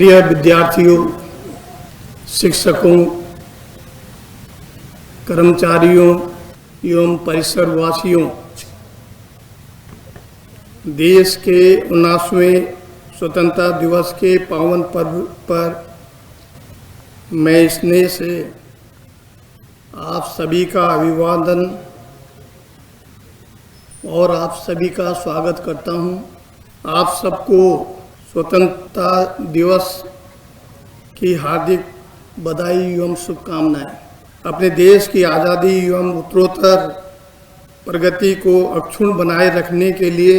प्रिय विद्यार्थियों, शिक्षकों, कर्मचारियों एवं परिसरवासियों, देश के 79वें स्वतंत्रता दिवस के पावन पर्व पर मैं स्नेह से आप सभी का अभिवादन और आप सभी का स्वागत करता हूं। आप सबको स्वतंत्रता दिवस की हार्दिक बधाई एवं शुभकामनाएं। अपने देश की आज़ादी एवं उत्तरोत्तर प्रगति को अक्षुण्ण बनाए रखने के लिए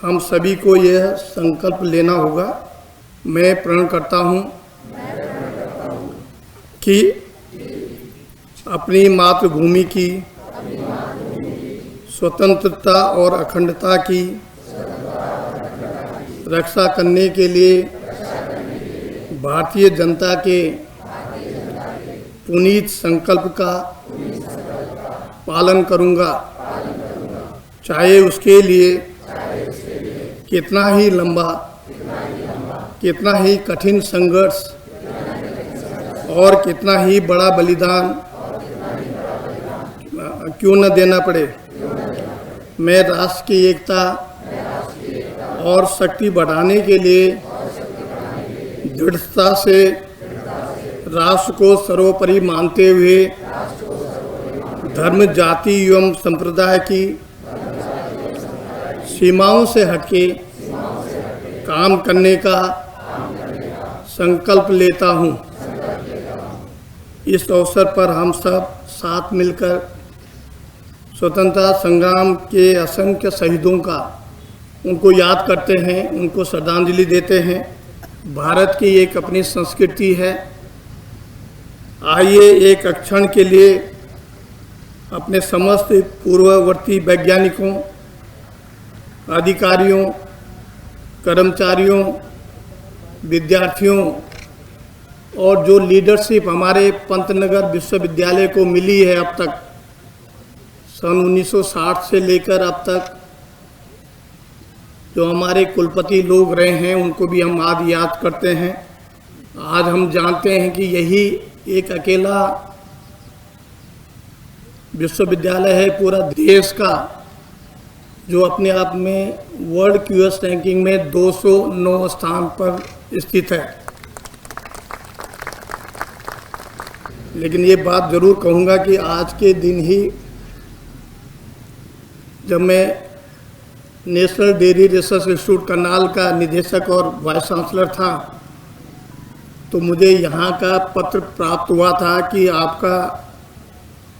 हम सभी को यह संकल्प लेना होगा। मैं प्रण करता हूं कि अपनी मातृभूमि की स्वतंत्रता और अखंडता की रक्षा करने के लिए भारतीय जनता के पुनीत संकल्प का पालन करूंगा, चाहे उसके लिए कितना ही लंबा, कितना ही कठिन संघर्ष और कितना ही बड़ा बलिदान क्यों न देना पड़े। मैं राष्ट्र की एकता और शक्ति बढ़ाने के लिए दृढ़ता से राष्ट्र को सर्वोपरि मानते हुए धर्म, जाति एवं संप्रदाय की सीमाओं से हटके काम करने का संकल्प लेता हूं। इस अवसर पर हम सब साथ मिलकर स्वतंत्रता संग्राम के असंख्य शहीदों का उनको याद करते हैं, उनको श्रद्धांजलि देते हैं। भारत की एक अपनी संस्कृति है। आइए एक क्षण के लिए अपने समस्त पूर्ववर्ती वैज्ञानिकों, अधिकारियों, कर्मचारियों, विद्यार्थियों और जो लीडरशिप हमारे पंतनगर विश्वविद्यालय को मिली है अब तक, सन 1960 से लेकर अब तक जो हमारे कुलपति लोग रहे हैं, उनको भी हम आज याद करते हैं। आज हम जानते हैं कि यही एक अकेला विश्वविद्यालय है पूरा देश का जो अपने आप में वर्ल्ड क्यूएस रैंकिंग में 209 स्थान पर स्थित है। लेकिन ये बात ज़रूर कहूँगा कि आज के दिन ही जब मैं national dairy research institute Karnal का निदेशक और वाइस चांसलर था, तो मुझे यहाँ का पत्र प्राप्त हुआ था कि आपका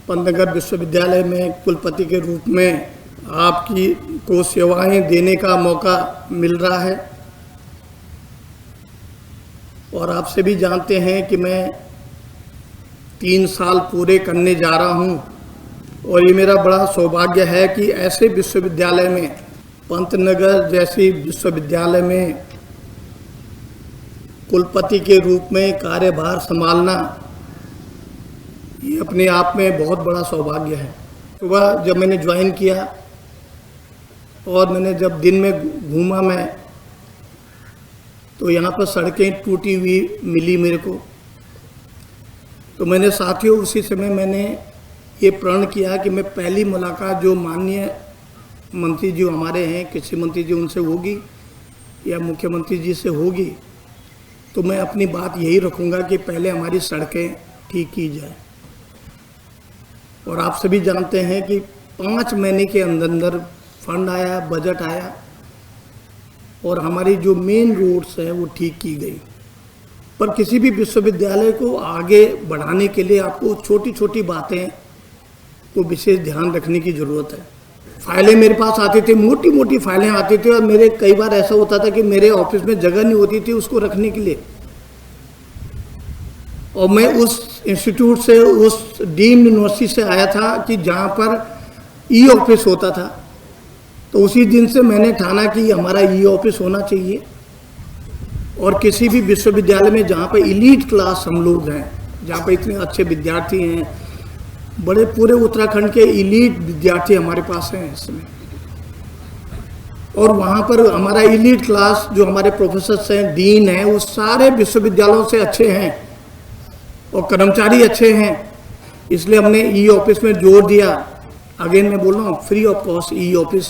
पंतनगर विश्वविद्यालय में कुलपति के रूप में आपकी को सेवाएं देने का मौका मिल रहा है। और आप सभी जानते हैं कि मैं 3 साल पूरे करने जा रहा हूँ और ये मेरा बड़ा सौभाग्य है कि ऐसे विश्वविद्यालय में, पंतनगर जैसी विश्वविद्यालय में कुलपति के रूप में कार्यभार संभालना, ये अपने आप में बहुत बड़ा सौभाग्य है। सुबह जब मैंने ज्वाइन किया और मैंने जब दिन में घूमा मैं, तो यहाँ पर सड़कें टूटी हुई मिली मेरे को। तो मैंने साथियों उसी समय मैंने ये प्रण किया कि मैं पहली मुलाकात जो माननीय मंत्री जी हमारे हैं, कृषि मंत्री जी, उनसे होगी या मुख्यमंत्री जी से होगी, तो मैं अपनी बात यही रखूँगा कि पहले हमारी सड़कें ठीक की जाए। और आप सभी जानते हैं कि 5 महीने के अंदर फंड आया, बजट आया और हमारी जो मेन रोड्स हैं वो ठीक की गई। पर किसी भी विश्वविद्यालय को आगे बढ़ाने के लिए आपको छोटी छोटी बातें को विशेष ध्यान रखने की ज़रूरत है। फाइलें मेरे पास आती थी, मोटी मोटी फाइलें आती थी और मेरे कई बार ऐसा होता था कि मेरे ऑफिस में जगह नहीं होती थी उसको रखने के लिए। और मैं उस इंस्टीट्यूट से, उस डीम्ड यूनिवर्सिटी से आया था कि जहाँ पर ई ऑफिस होता था। तो उसी दिन से मैंने ठाना कि हमारा ई ऑफिस होना चाहिए। और किसी भी विश्वविद्यालय में जहाँ पर इलीट क्लास हम लोग हैं, जहाँ पर इतने अच्छे विद्यार्थी हैं, बड़े पूरे उत्तराखंड के इलीट विद्यार्थी हमारे पास हैं इसमें, और वहाँ पर हमारा एलीट क्लास जो हमारे प्रोफेसर्स हैं, डीन हैं, वो सारे विश्वविद्यालयों से अच्छे हैं और कर्मचारी अच्छे हैं। इसलिए हमने ई ऑफिस में जोर दिया। अगेन मैं बोल रहा हूँ, free of cost e office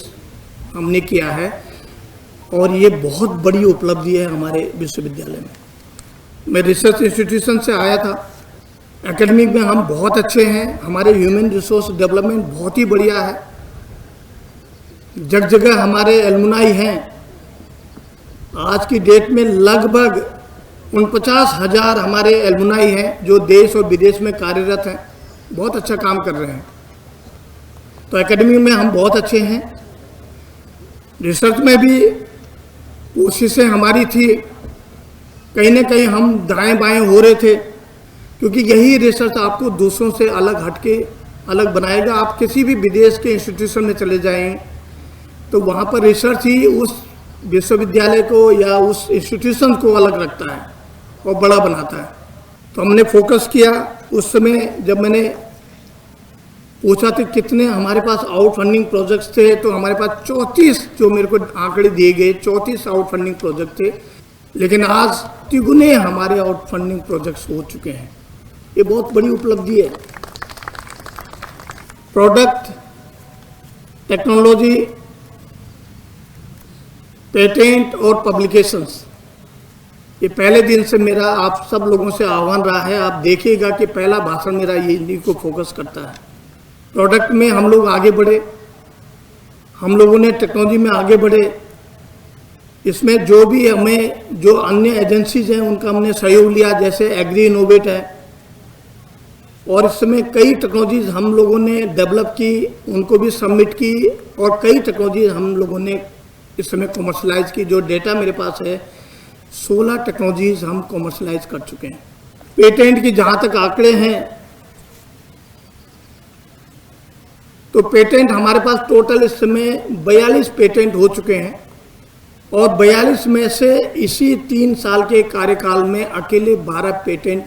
हमने किया है और ये बहुत बड़ी उपलब्धि है हमारे विश्वविद्यालय में। मैं रिसर्च इंस्टीट्यूशन से आया था। एकेडमिक में हम बहुत अच्छे हैं, हमारे ह्यूमन रिसोर्स डेवलपमेंट बहुत ही बढ़िया है, जगह जगह हमारे एलुमनाई हैं। आज की डेट में लगभग 49,000 हमारे एलुमनाई हैं जो देश और विदेश में कार्यरत हैं, बहुत अच्छा काम कर रहे हैं। तो एकेडमिक में हम बहुत अच्छे हैं। रिसर्च में भी कोशिशें हमारी थी, कहीं ना कहीं हम दाएं बाएं हो रहे थे, क्योंकि यही रिसर्च आपको दूसरों से अलग हटके अलग बनाएगा। आप किसी भी विदेश के इंस्टीट्यूशन में चले जाएं तो वहाँ पर रिसर्च ही उस विश्वविद्यालय को या उस इंस्टीट्यूशन को अलग रखता है और बड़ा बनाता है। तो हमने फोकस किया। उस समय जब मैंने पूछा था कितने हमारे पास आउट फंडिंग प्रोजेक्ट्स थे, तो हमारे पास 34 जो मेरे को आंकड़े दिए गए, 34 आउट फंडिंग प्रोजेक्ट थे। लेकिन आज तिगुने हमारे आउट फंडिंग प्रोजेक्ट्स हो चुके हैं। ये बहुत बड़ी उपलब्धि है। प्रोडक्ट, टेक्नोलॉजी, पेटेंट और पब्लिकेशंस, ये पहले दिन से मेरा आप सब लोगों से आह्वान रहा है। आप देखिएगा कि पहला भाषण मेरा ये इन्हीं को फोकस करता है। प्रोडक्ट में हम लोग आगे बढ़े, हम लोगों ने टेक्नोलॉजी में आगे बढ़े। इसमें जो भी हमें जो अन्य एजेंसीज हैं उनका हमने सहयोग लिया, जैसे एग्री इनोवेट है, और इस समय कई टेक्नोलॉजीज हम लोगों ने डेवलप की, उनको भी सबमिट की, और कई टेक्नोलॉजीज हम लोगों ने इस समय कॉमर्शलाइज की। जो डेटा मेरे पास है, 16 टेक्नोलॉजीज हम कॉमर्शलाइज कर चुके हैं। पेटेंट की जहाँ तक आंकड़े हैं, तो पेटेंट हमारे पास टोटल इस समय 42 पेटेंट हो चुके हैं, और 42 में से इसी 3 साल के कार्यकाल में अकेले 12 पेटेंट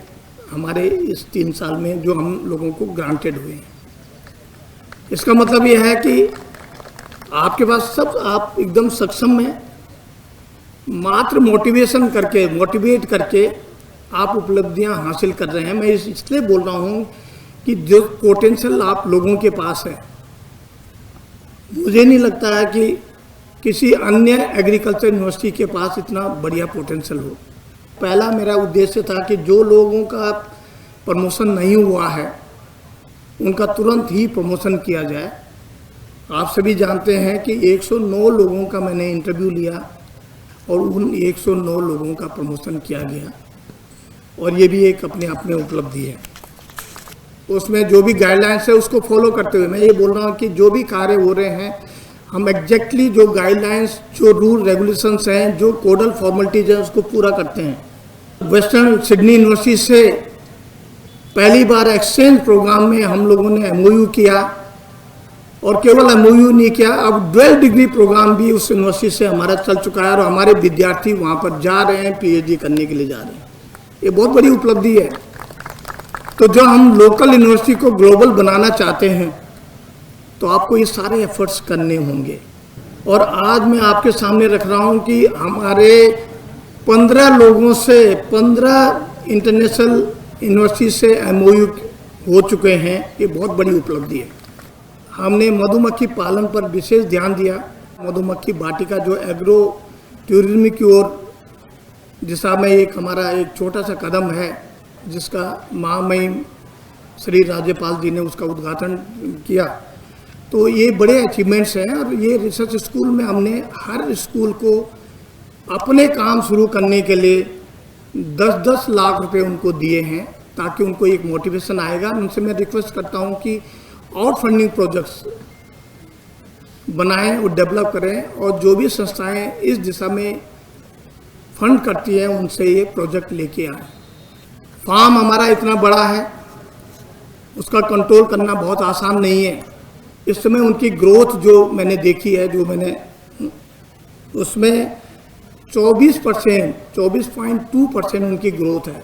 हमारे इस 3 साल में जो हम लोगों को ग्रांटेड हुए हैं। इसका मतलब यह है कि आपके पास सब, आप एकदम सक्षम हैं, मात्र मोटिवेशन करके, मोटिवेट करके आप उपलब्धियां हासिल कर रहे हैं। मैं इसलिए बोल रहा हूं कि जो पोटेंशियल आप लोगों के पास है, मुझे नहीं लगता है कि किसी अन्य एग्रीकल्चर यूनिवर्सिटी के पास इतना बढ़िया पोटेंशियल हो। पहला मेरा उद्देश्य था कि जो लोगों का प्रमोशन नहीं हुआ है उनका तुरंत ही प्रमोशन किया जाए। आप सभी जानते हैं कि 109 लोगों का मैंने इंटरव्यू लिया और उन 109 लोगों का प्रमोशन किया गया, और ये भी एक अपने आप में उपलब्धि है। उसमें जो भी गाइडलाइंस है उसको फॉलो करते हुए मैं ये बोल रहा हूँ कि जो भी कार्य हो रहे हैं, हम एग्जैक्टली जो गाइडलाइंस, जो रूल रेगुलेशंस हैं, जो कोडल फॉर्मेलिटीज हैं, उसको पूरा करते हैं। वेस्टर्न सिडनी यूनिवर्सिटी से पहली बार एक्सचेंज प्रोग्राम में हम लोगों ने MOU किया, और केवल MOU नहीं किया, अब 12 डिग्री प्रोग्राम भी उस यूनिवर्सिटी से हमारा चल चुका है, और हमारे विद्यार्थी वहाँ पर जा रहे हैं, PhD करने के लिए जा रहे हैं। ये बहुत बड़ी उपलब्धि है। तो जो हम लोकल यूनिवर्सिटी को ग्लोबल बनाना चाहते हैं, तो आपको ये सारे एफर्ट्स करने होंगे। और आज मैं आपके सामने रख रहा हूँ कि हमारे 15 लोगों से, 15 इंटरनेशनल यूनिवर्सिटी से MOU हो चुके हैं। ये बहुत बड़ी उपलब्धि है। हमने मधुमक्खी पालन पर विशेष ध्यान दिया। मधुमक्खी वाटिका जो एग्रो टूरिज्म की ओर दिशा में एक हमारा एक छोटा सा कदम है, जिसका महामहिम श्री राज्यपाल जी ने उसका उद्घाटन किया। तो ये बड़े अचीवमेंट्स हैं, और ये रिसर्च स्कूल में हमने हर स्कूल को अपने काम शुरू करने के लिए 10-10 लाख रुपए उनको दिए हैं, ताकि उनको एक मोटिवेशन आएगा। उनसे मैं रिक्वेस्ट करता हूं कि आउट फंडिंग प्रोजेक्ट्स बनाएं और डेवलप करें, और जो भी संस्थाएं इस दिशा में फंड करती हैं उनसे ये प्रोजेक्ट लेके आए। फार्म हमारा इतना बड़ा है, उसका कंट्रोल करना बहुत आसान नहीं है। इस समय उनकी ग्रोथ जो मैंने देखी है, जो मैंने उसमें 24.2% उनकी ग्रोथ है।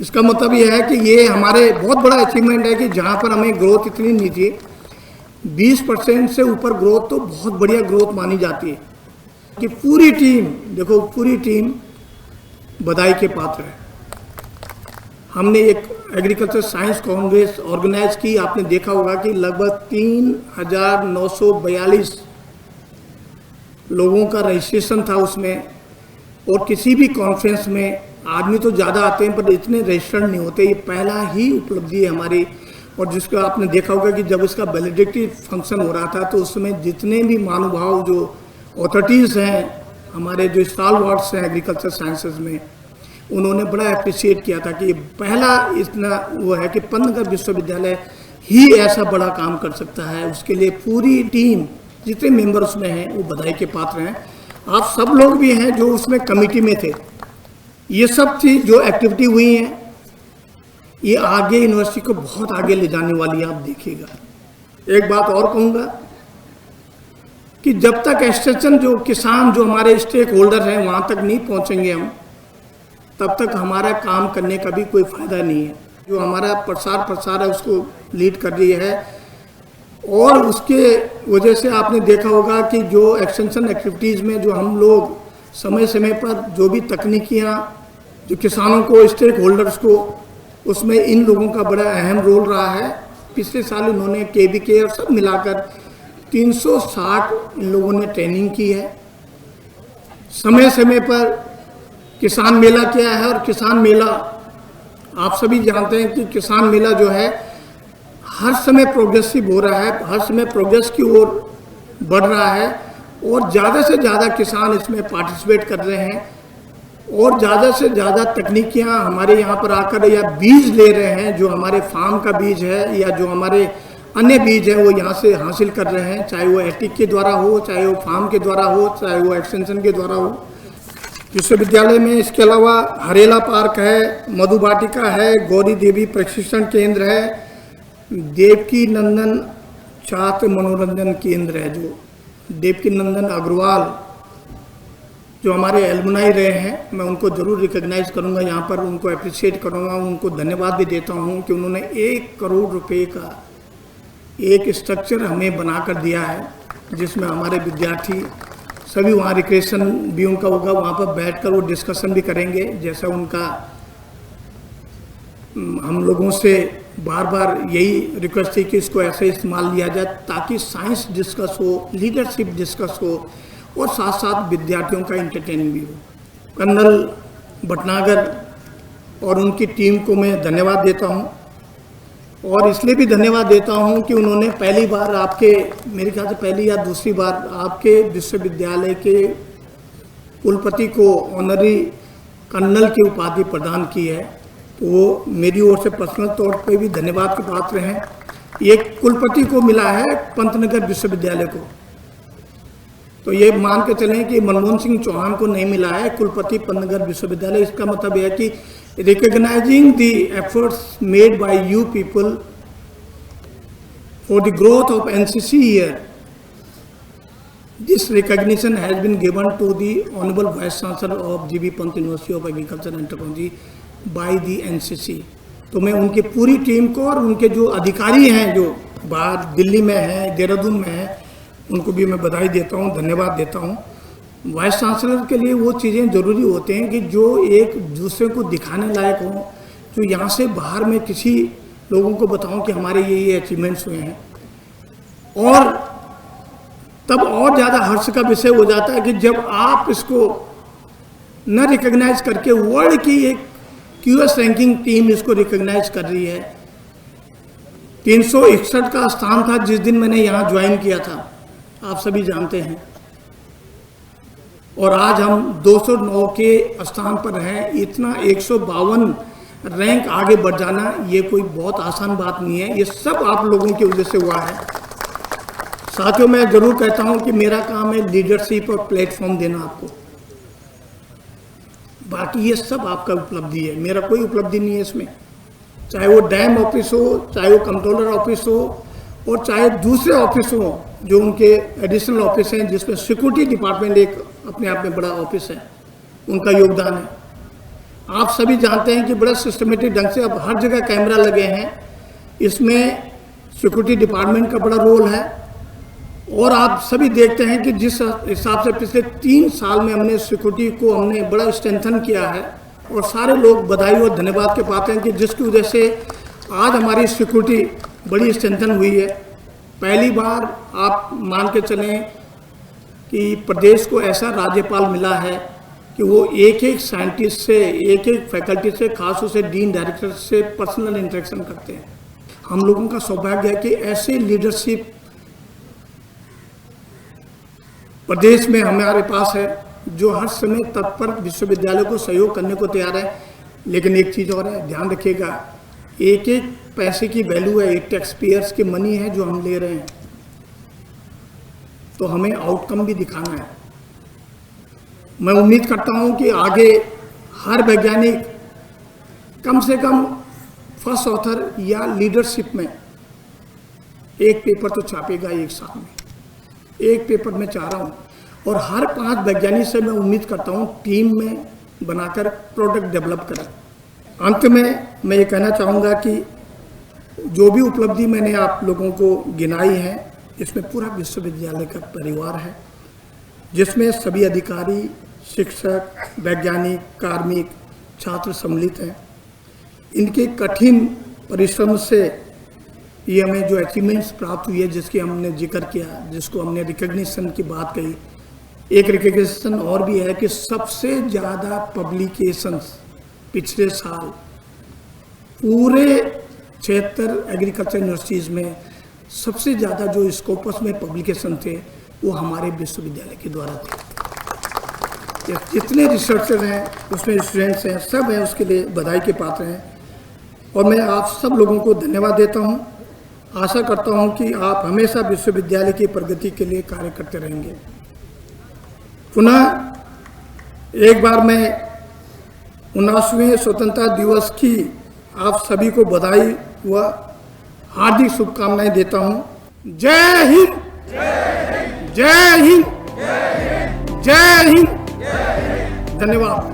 इसका मतलब यह है कि ये हमारे बहुत बड़ा अचीवमेंट है कि जहाँ पर हमें ग्रोथ इतनी नहीं थी, 20% से ऊपर ग्रोथ तो बहुत बढ़िया ग्रोथ मानी जाती है कि पूरी टीम, देखो पूरी टीम बधाई के पात्र है। हमने एक एग्रीकल्चर साइंस कांग्रेस ऑर्गेनाइज की, आपने देखा होगा कि लगभग 3,942 लोगों का रजिस्ट्रेशन था उसमें। और किसी भी कॉन्फ्रेंस में आदमी तो ज़्यादा आते हैं पर इतने रजिस्टर्ड नहीं होते, ये पहला ही उपलब्धि है हमारी। और जिसका आपने देखा होगा कि जब इसका वैलिडिटी फंक्शन हो रहा था तो उसमें जितने भी महानुभाव जो अथॉरिटीज़ हैं, हमारे जो स्टॉलवर्ड्स हैं एग्रीकल्चर साइंसेज में, उन्होंने बड़ा अप्रिशिएट किया था कि ये पहला इतना वो है कि पंतनगर विश्वविद्यालय ही ऐसा बड़ा काम कर सकता है। उसके लिए पूरी टीम, जितने मेंबर उसमें हैं वो बधाई के पात्र हैं। आप सब लोग भी हैं जो उसमें कमेटी में थे। ये सब चीज़ जो एक्टिविटी हुई हैं ये आगे यूनिवर्सिटी को बहुत आगे ले जाने वाली है, आप देखिएगा। एक बात और कहूँगा कि जब तक एक्सटेंशन जो किसान, जो हमारे स्टेक होल्डर हैं, वहाँ तक नहीं पहुँचेंगे हम, तब तक हमारा काम करने का भी कोई फ़ायदा नहीं है। जो हमारा प्रसार है उसको लीड कर रही है। और उसके वजह से आपने देखा होगा कि जो एक्सटेंशन एक्टिविटीज़ में जो हम लोग समय समय पर जो भी तकनीकियाँ जो किसानों को, स्टेक होल्डर्स को, उसमें इन लोगों का बड़ा अहम रोल रहा है। पिछले साल इन्होंने KVK और सब मिलाकर 360 इन लोगों ने ट्रेनिंग की है। समय समय पर किसान मेला क्या है, और किसान मेला आप सभी जानते हैं कि किसान मेला जो है हर समय प्रोग्रेसिव हो रहा है, हर समय प्रोग्रेस की ओर बढ़ रहा है। और ज़्यादा से ज़्यादा किसान इसमें पार्टिसिपेट कर रहे हैं और ज़्यादा से ज़्यादा तकनीकियाँ हमारे यहाँ पर आकर या बीज ले रहे हैं, जो हमारे फार्म का बीज है या जो हमारे अन्य बीज हैं वो यहाँ से हासिल कर रहे हैं, चाहे वो एटिक के द्वारा हो, चाहे वो फार्म के द्वारा हो, चाहे वो एक्सटेंशन के द्वारा हो। विश्वविद्यालय में इसके अलावा हरेला पार्क है, मधुबाटिका है, गौरी देवी प्रशिक्षण केंद्र है, देवकी नंदन छात्र मनोरंजन केंद्र है। जो देवकी नंदन अग्रवाल जो हमारे एलुमनाई रहे हैं, मैं उनको ज़रूर रिकॉग्नाइज करूंगा, यहाँ पर उनको अप्रिशिएट करूंगा, उनको धन्यवाद भी देता हूँ कि उन्होंने 1 करोड़ रुपए का एक स्ट्रक्चर हमें बनाकर दिया है, जिसमें हमारे विद्यार्थी सभी, वहाँ रिक्रिएशन भी उनका होगा, वहाँ पर बैठकर वो डिस्कशन भी करेंगे। जैसा उनका हम लोगों से बार बार यही रिक्वेस्ट थी कि इसको ऐसे इस्तेमाल लिया जाए ताकि साइंस डिस्कस हो, लीडरशिप डिस्कस हो और साथ साथ विद्यार्थियों का एंटरटेनमेंट भी हो। कर्नल भटनागर और उनकी टीम को मैं धन्यवाद देता हूँ, और इसलिए भी धन्यवाद देता हूँ कि उन्होंने पहली बार आपके, मेरे ख्याल से पहली या दूसरी बार आपके विश्वविद्यालय के कुलपति को ऑनरी कर्नल की उपाधि प्रदान की है। तो वो मेरी ओर से पर्सनल तौर पे भी धन्यवाद के पात्र हैं। ये कुलपति को मिला है पंतनगर विश्वविद्यालय को, तो ये मान के चलें कि मनमोहन सिंह चौहान को नहीं मिला है कुलपति पंतनगर विश्वविद्यालय। इसका मतलब यह है कि recognizing the efforts made by you people for the growth of NCC here, this recognition has been given to the Honorable Vice Chancellor of G.B. Pant University of Agriculture and Technology by the NCC। तो मैं उनकी पूरी team को और उनके जो अधिकारी हैं जो बाहर दिल्ली में हैं, देहरादून में हैं, उनको भी मैं बधाई देता हूँ, धन्यवाद देता हूँ। वाइस चांसलर के लिए वो चीज़ें ज़रूरी होते हैं कि जो एक दूसरे को दिखाने लायक हों, जो यहाँ से बाहर में किसी लोगों को बताऊं कि हमारे ये अचीवमेंट्स हुए हैं। और तब और ज़्यादा हर्ष का विषय हो जाता है कि जब आप इसको न रिकग्नाइज करके वर्ल्ड की एक QS रैंकिंग टीम इसको रिकग्नाइज कर रही है। 361 का स्थान था जिस दिन मैंने यहाँ ज्वाइन किया था, आप सभी जानते हैं, और आज हम 209 के स्थान पर हैं। इतना 152 रैंक आगे बढ़ जाना ये कोई बहुत आसान बात नहीं है, ये सब आप लोगों की वजह से हुआ है। साथियों, मैं ज़रूर कहता हूं कि मेरा काम है लीडरशिप और प्लेटफॉर्म देना आपको, बाकी ये सब आपका उपलब्धि है, मेरा कोई उपलब्धि नहीं है इसमें। चाहे वो डैम ऑफिस हो, चाहे वो कंट्रोलर ऑफिस हो, और चाहे दूसरे ऑफिस हो जो उनके एडिशनल ऑफिस हैं, जिसमें सिक्योरिटी डिपार्टमेंट एक अपने आप में बड़ा ऑफिस है, उनका योगदान है। आप सभी जानते हैं कि बड़ा सिस्टमेटिक ढंग से अब हर जगह कैमरा लगे हैं। इसमें सिक्योरिटी डिपार्टमेंट का बड़ा रोल है। और आप सभी देखते हैं कि जिस हिसाब से पिछले 3 साल में हमने सिक्योरिटी को हमने बड़ा स्ट्रेंथन किया है, और सारे लोग बधाई और धन्यवाद के पाते हैं कि जिसकी वजह से आज हमारी सिक्योरिटी बड़ी स्ट्रेंथन हुई है। पहली बार आप मान के चलें कि प्रदेश को ऐसा राज्यपाल मिला है कि वो एक एक साइंटिस्ट से, एक एक फैकल्टी से, खासतौर से डीन डायरेक्टर से पर्सनल इंटरेक्शन करते हैं। हम लोगों का सौभाग्य है कि ऐसे लीडरशिप प्रदेश में हमारे पास है जो हर समय तत्पर विश्वविद्यालय को सहयोग करने को तैयार है। लेकिन एक चीज़ और है, ध्यान रखिएगा, एक एक पैसे की वैल्यू है, एक टैक्स पेयर्स की मनी है जो हम ले रहे हैं, तो हमें आउटकम भी दिखाना है। मैं उम्मीद करता हूं कि आगे हर वैज्ञानिक कम से कम फर्स्ट ऑथर या लीडरशिप में एक पेपर तो छापेगा एक साल में। एक पेपर मैं चाह रहा हूं, और हर 5 वैज्ञानिक से मैं उम्मीद करता हूं टीम में बनाकर प्रोडक्ट डेवलप करें। अंत में मैं ये कहना चाहूँगा कि जो भी उपलब्धि मैंने आप लोगों को गिनाई है, इसमें पूरा विश्वविद्यालय का परिवार है, जिसमें सभी अधिकारी, शिक्षक, वैज्ञानिक, कार्मिक, छात्र सम्मिलित हैं। इनके कठिन परिश्रम से ये हमें जो अचीवमेंट्स प्राप्त हुई है, जिसकी हमने जिक्र किया, जिसको हमने रिकग्निशन की बात कही, एक रिकग्निशन और भी है कि सबसे ज़्यादा पब्लिकेशंस पिछले साल पूरे 76 एग्रीकल्चर यूनिवर्सिटीज़ में सबसे ज़्यादा जो स्कोपस में पब्लिकेशन थे वो हमारे विश्वविद्यालय के द्वारा थे। जितने रिसर्चर हैं उसमें स्टूडेंट्स हैं, सब हैं, उसके लिए बधाई के पात्र हैं। और मैं आप सब लोगों को धन्यवाद देता हूं। आशा करता हूं कि आप हमेशा विश्वविद्यालय की प्रगति के लिए कार्य करते रहेंगे। पुनः एक बार मैं 79वें स्वतंत्रता दिवस की आप सभी को बधाई व हार्दिक शुभकामनाएं देता हूं। जय हिंद, जय हिंद, जय हिंद, धन्यवाद।